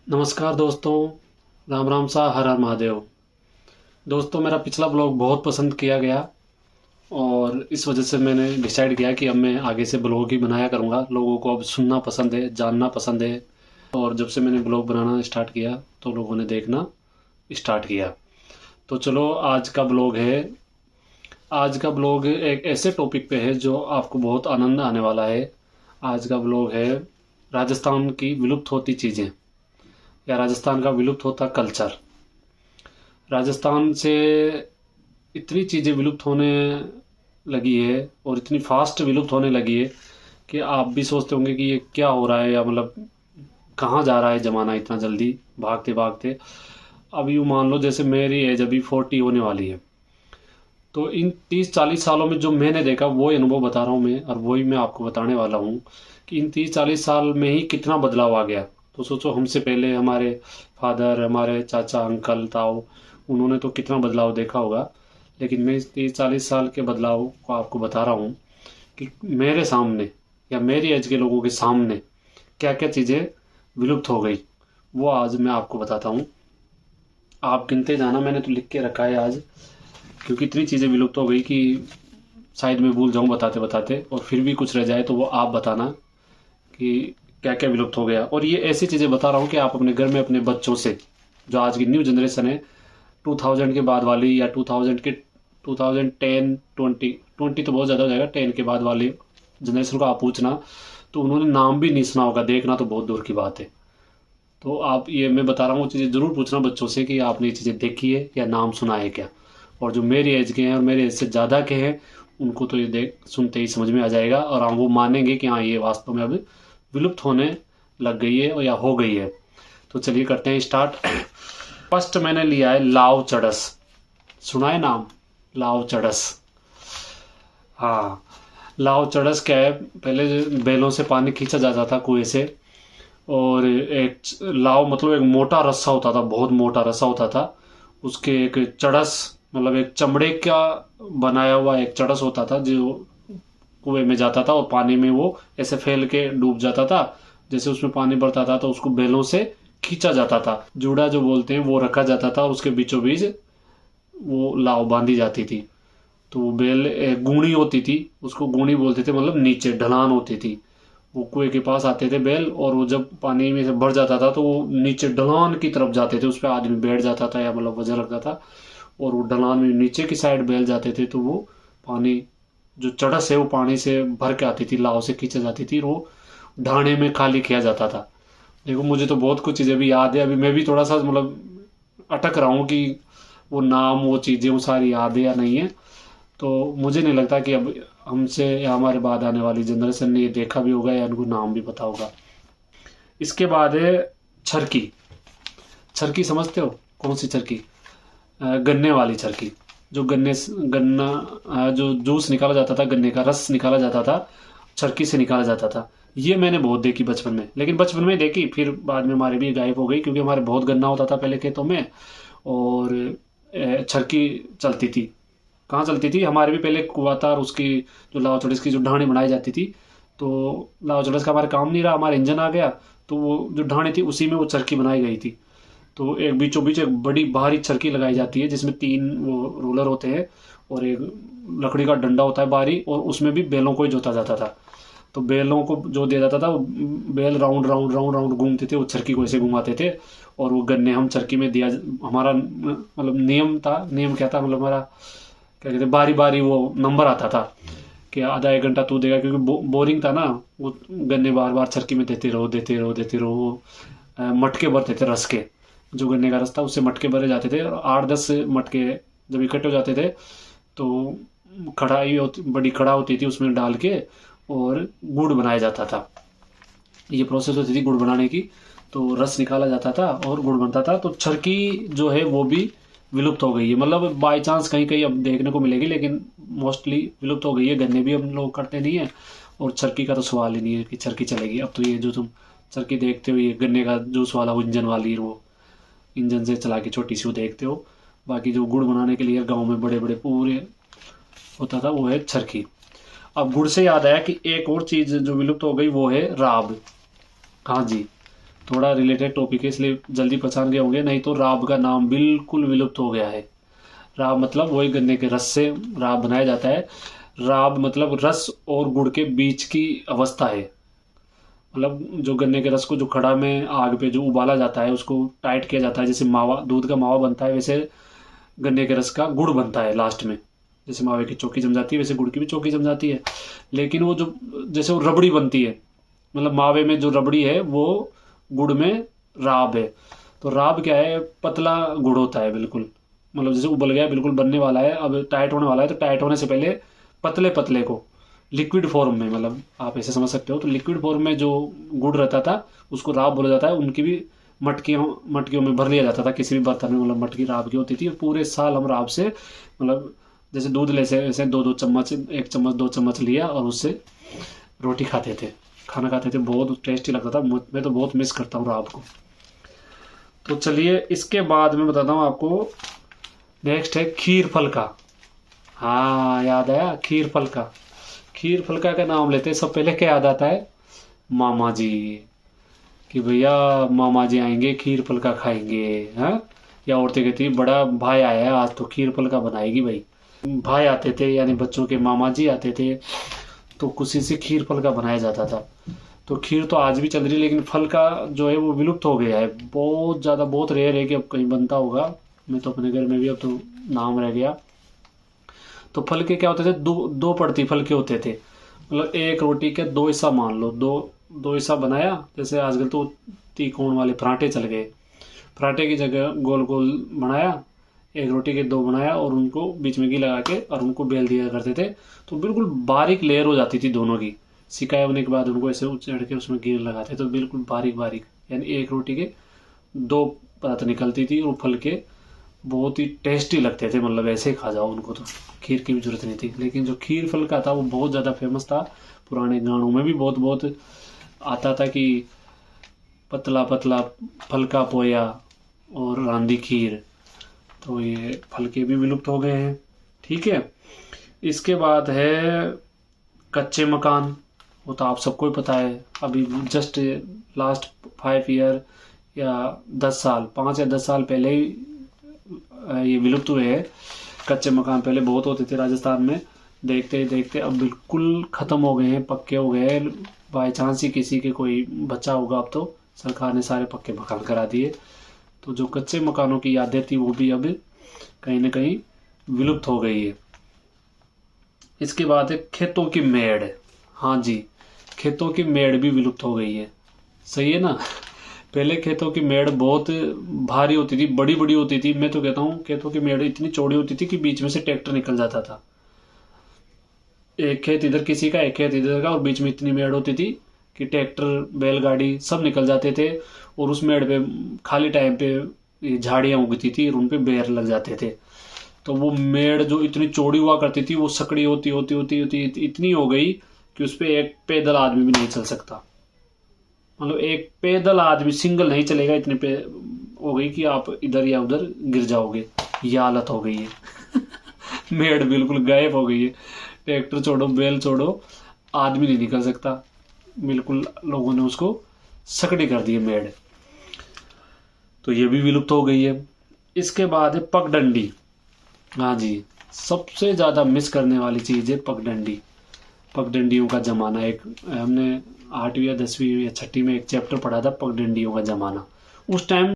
नमस्कार दोस्तों, राम राम सा, हर हर महादेव। दोस्तों, मेरा पिछला ब्लॉग बहुत पसंद किया गया और इस वजह से मैंने डिसाइड किया कि अब मैं आगे से ब्लॉग ही बनाया करूँगा। लोगों को अब सुनना पसंद है, जानना पसंद है। और जब से मैंने ब्लॉग बनाना स्टार्ट किया तो लोगों ने देखना स्टार्ट किया। तो चलो, आज का ब्लॉग एक ऐसे टॉपिक पे है जो आपको बहुत आनंद आने वाला है। आज का ब्लॉग है राजस्थान की विलुप्त होती चीज़ें या राजस्थान का विलुप्त होता कल्चर। राजस्थान से इतनी चीज़ें विलुप्त होने लगी है और इतनी फास्ट विलुप्त होने लगी है कि आप भी सोचते होंगे कि ये क्या हो रहा है, या मतलब कहाँ जा रहा है ज़माना इतना जल्दी भागते भागते। अब यूँ मान लो जैसे मेरी एज अभी 40 होने वाली है, तो इन 30-40 सालों में जो मैंने देखा वही अनुभव बता रहा हूँ मैं, और वही मैं आपको बताने वाला हूँ कि इन 30-40 साल में ही कितना बदलाव आ गया। तो सोचो, हमसे पहले हमारे फादर, हमारे चाचा, अंकल, ताऊ, उन्होंने तो कितना बदलाव देखा होगा। लेकिन मैं इस 30-40 साल के बदलाव को आपको बता रहा हूँ कि मेरे सामने या मेरी एज के लोगों के सामने क्या क्या चीज़ें विलुप्त हो गई, वो आज मैं आपको बताता हूँ। आप गिनते जाना, मैंने तो लिख के रखा है आज, क्योंकि इतनी चीज़ें विलुप्त हो गई कि शायद मैं भूल जाऊँ बताते बताते, और फिर भी कुछ रह जाए तो वो आप बताना कि क्या क्या विलुप्त हो गया। और ये ऐसी चीज़ें बता रहा हूँ कि आप अपने घर में अपने बच्चों से, जो आज की न्यू जनरेशन है, 2000 के बाद वाली या 2000 के 2010 20 तो बहुत ज़्यादा हो जाएगा, 10 के बाद वाली जनरेशन को आप पूछना तो उन्होंने नाम भी नहीं सुना होगा, देखना तो बहुत दूर की बात है। तो आप, ये मैं बता रहा हूँ, चीज़ें ज़रूर पूछना बच्चों से कि आपने ये चीज़ें देखी है या नाम सुना है क्या। और जो मेरी एज के हैं और मेरे एज से ज़्यादा के हैं, उनको तो ये देख सुनते ही समझ में आ जाएगा, और हाँ, वो मानेंगे कि हाँ, ये वास्तव में अब विलुप्त होने लग गई है या हो गई है। तो चलिए करते हैं स्टार्ट। फर्स्ट मैंने लिया है लाव चड़स। सुना है नाम, लाव चड़स? हाँ, लाव चड़स क्या है? पहले बैलों से पानी खींचा जाता था कुएं से, और एक लाव मतलब एक मोटा रस्सा होता था, बहुत मोटा रस्सा होता था। उसके एक चड़स, मतलब एक चमड़े का बनाया हुआ एक चड़स होता था, जो कुएं में जाता था और पानी में वो ऐसे फैल के डूब जाता था। जैसे उसमें पानी बढ़ता था तो उसको बैलों से खींचा जाता था, जूड़ा जो बोलते हैं वो रखा जाता था, और उसके बीचों बीच वो लाव बांधी जाती थी। तो वो बैल गूणी होती थी, उसको गूणी बोलते थे, मतलब नीचे ढलान होती थी। वो कुएं के पास आते थे बैल, और वो जब पानी में से भर जाता था तो वो नीचे ढलान की तरफ जाते थे, उस पर आदमी बैठ जाता था या मतलब वजन रखता था, और वो ढलान में नीचे की साइड बैल जाते थे। तो वो पानी, जो चड़स है, वो पानी से भर के आती थी, लाव से खींची जाती थी, और वो ढाणे में खाली किया जाता था। देखो, मुझे तो बहुत कुछ चीज़ें भी याद है, अभी मैं भी थोड़ा सा मतलब अटक रहा हूँ कि वो नाम, वो चीज़ें, वो सारी याद है या नहीं है। तो मुझे नहीं लगता कि अब हमसे या हमारे बाद आने वाली जनरेशन ने ये देखा भी होगा या उनको नाम भी पता होगा। इसके बाद है छरकी। छरकी समझते हो? कौन सी छरकी? गन्ने वाली छरकी। जो गन्ना, जो जूस निकाला जाता था, गन्ने का रस निकाला जाता था, छरकी से निकाला जाता था। ये मैंने बहुत देखी बचपन में, लेकिन बचपन में देखी, फिर बाद में हमारे भी गायब हो गई, क्योंकि हमारे बहुत गन्ना होता था पहले खेतों में, और छरकी चलती थी। कहाँ चलती थी? हमारे भी पहले कुआ था, और उसकी जो लावा चौड़स की जो ढाणी बनाई जाती थी, तो लावा चौड़स का हमारे काम नहीं रहा, हमारा इंजन आ गया, तो वो जो ढाणी थी उसी में वो चरखी बनाई गई थी। तो एक बीचों बीच एक बड़ी भारी चरखी लगाई जाती है, जिसमें 3 वो रोलर होते हैं, और एक लकड़ी का डंडा होता है भारी, और उसमें भी बैलों को ही जोता जाता था। तो बैलों को जो दिया जाता था, वो बैल राउंड राउंड राउंड राउंड घूमते थे, वो चरखी को ऐसे घुमाते थे, और वो गन्ने हम चरखी में दिया। हमारा मतलब नियम था, नियम क्या था, मतलब हमारा क्या कहते, बारी बारी वो नंबर आता था कि आधा 1 घंटा तू देगा, क्योंकि बोरिंग था ना। वो गन्ने बार बार चरखी में देते रहो देते रहो देते रहो। वो मटके भरते थे रस के, जो गन्ने का रस था उससे मटके भरे जाते थे, और 8-10 मटके जब इकट्ठे हो जाते थे तो कढ़ाई होती, बड़ी कढ़ा होती थी, उसमें डाल के और गुड़ बनाया जाता था। ये प्रोसेस होती थी गुड़ बनाने की। तो रस निकाला जाता था और गुड़ बनता था। तो चरखी जो है वो भी विलुप्त हो गई है, मतलब बाय चांस कहीं कहीं अब देखने को मिलेगी, लेकिन मोस्टली विलुप्त हो गई है। गन्ने भी हम लोग करते नहीं है, और चरखी का तो सवाल ही नहीं है कि चरखी चलेगी। अब तो ये जो तुम चरखी देखते हो, ये गन्ने का जूस वाला, वो इंजन वाली, वो इंजन से चला के छोटी सी वो देखते हो। बाकी जो गुड़ बनाने के लिए गाँव में बड़े बड़े पूरे होता था, वो है चरखी। अब गुड़ से याद आया कि एक और चीज़ जो विलुप्त हो गई वो है राब। हाँ जी, थोड़ा रिलेटेड टॉपिक है इसलिए जल्दी पहचान गए होंगे, नहीं तो राब का नाम बिल्कुल विलुप्त हो गया है। राब मतलब वही गन्ने के रस से राब बनाया जाता है। राब मतलब रस और गुड़ के बीच की अवस्था है। मतलब जो गन्ने के रस को जो खड़ा में आग पे जो उबाला जाता है उसको टाइट किया जाता है, जैसे मावा दूध का मावा बनता है वैसे गन्ने के रस का गुड़ बनता है लास्ट में। जैसे मावे की चौकी जम जाती है वैसे गुड़ की भी चौकी जम जाती है। लेकिन वो जो जैसे वो रबड़ी बनती है, मतलब मावे में जो रबड़ी है वो गुड़ में राब है। तो राब क्या है, पतला गुड़ होता है बिल्कुल, मतलब जैसे उबल गया बिल्कुल बनने वाला है, अब टाइट होने वाला है, तो टाइट होने से पहले पतले पतले को लिक्विड फॉर्म में, मतलब आप ऐसे समझ सकते हो, तो लिक्विड फॉर्म में जो गुड़ रहता था उसको राब बोला जाता है। उनकी भी मटकियों मटकियों में भर लिया जाता था, किसी भी बर्तन में, मतलब मटकी राब की होती थी। और पूरे साल हम राब से, मतलब जैसे दूध ले से ऐसे 2-2 चम्मच, 1 चम्मच 2 चम्मच लिया और उससे रोटी खाते थे, खाना खाते थे। बहुत टेस्टी लगता था। मैं तो बहुत मिस करता हूँ राब को। तो चलिए इसके बाद मैं बताता हूँ आपको, नेक्स्ट है खीर फलका। हाँ याद आया, खीर फलका। खीर फलका का नाम लेते हैं सब पहले क्या याद आता है, मामा जी, कि भैया मामा जी आएंगे खीर फलका खाएंगे। हाँ, या औरतें कहती है बड़ा भाई आया है आज तो खीर फलका बनाएगी भाई। भाई आते थे यानी बच्चों के मामा जी आते थे, तो खुशी से खीर फलका बनाया जाता था। तो खीर तो आज भी चल रही है, लेकिन फलका जो है वो विलुप्त हो गया है। बहुत ज़्यादा, बहुत रेयर है कि अब कहीं बनता होगा। मैं तो अपने घर में भी अब तो नाम रह गया। तो फलके क्या होते थे, दो पड़ती फलके होते थे। मतलब एक रोटी के 2 हिस्सा मान लो, दो हिस्सा बनाया। जैसे आजकल तो तीकोण वाले पराठे चल गए, पराठे की जगह गोल गोल बनाया, एक रोटी के 2 बनाया और उनको बीच में घी लगा के और उनको बेल दिया करते थे। तो बिल्कुल बारीक लेयर हो जाती थी दोनों की। सिकाए होने के बाद उनको ऐसे उचड़ के उसमें घी लगाते, तो बिल्कुल बारीक बारीक, यानी एक रोटी के 2 परत निकलती थी। और फलके बहुत ही टेस्टी लगते थे, मतलब ऐसे ही खा जाओ उनको, तो खीर की भी जरूरत नहीं थी। लेकिन जो खीर फलका था वो बहुत ज़्यादा फेमस था। पुराने गानों में भी बहुत बहुत आता था कि पतला पतला फलका पोया और रांधी खीर। तो ये फलके भी विलुप्त हो गए हैं। ठीक है, इसके बाद है कच्चे मकान। वो तो आप सबको ही पता है, अभी जस्ट लास्ट 5 ईयर या 10 साल, 5 या 10 साल पहले ही ये विलुप्त हुए हैं। कच्चे मकान पहले बहुत होते थे राजस्थान में, देखते देखते अब बिल्कुल ख़त्म हो गए हैं, पक्के हो गए हैं। बाई चांस ही किसी के कोई बच्चा होगा, अब तो सरकार ने सारे पक्के मकान करा दिए। तो जो कच्चे मकानों की यादें थी वो भी अब कहीं ना कहीं विलुप्त हो गई है। इसके बाद है खेतों की मेड़। हाँ जी, खेतों की मेड़ भी विलुप्त हो गई है। सही है ना। पहले खेतों की मेड़ बहुत भारी होती थी, बड़ी बड़ी होती थी। मैं तो कहता हूँ खेतों की मेड़ इतनी चौड़ी होती थी कि बीच में से ट्रैक्टर निकल जाता था। एक खेत इधर किसी का, एक खेत इधर का, और बीच में इतनी मेड़ होती थी कि ट्रैक्टर बैलगाड़ी सब निकल जाते थे। और उस मेड़ पे खाली टाइम पे झाड़ियाँ उगती थी और उन पे बेर लग जाते थे। तो वो मेड़ जो इतनी चौड़ी हुआ करती थी वो सकड़ी होती होती होती होती इतनी हो गई कि उस पर एक पैदल आदमी भी नहीं चल सकता। मतलब एक पैदल आदमी सिंगल नहीं चलेगा, इतने पे हो गई कि आप इधर या उधर गिर जाओगे। ये हालत हो गई है। मेड़ बिल्कुल गायब हो गई है। ट्रैक्टर छोड़ो, बैल छोड़ो, आदमी नहीं निकल सकता। बिल्कुल लोगों ने उसको सकड़ी कर दी है मेड़। तो ये भी विलुप्त हो गई है। इसके बाद है पगडंडी। हाँ जी, सबसे ज़्यादा मिस करने वाली चीज़ है पगडंडी। पगडंडियों का ज़माना, एक हमने 8वीं या 10वीं या 6वीं में एक चैप्टर पढ़ा था, पगडंडियों का ज़माना। उस टाइम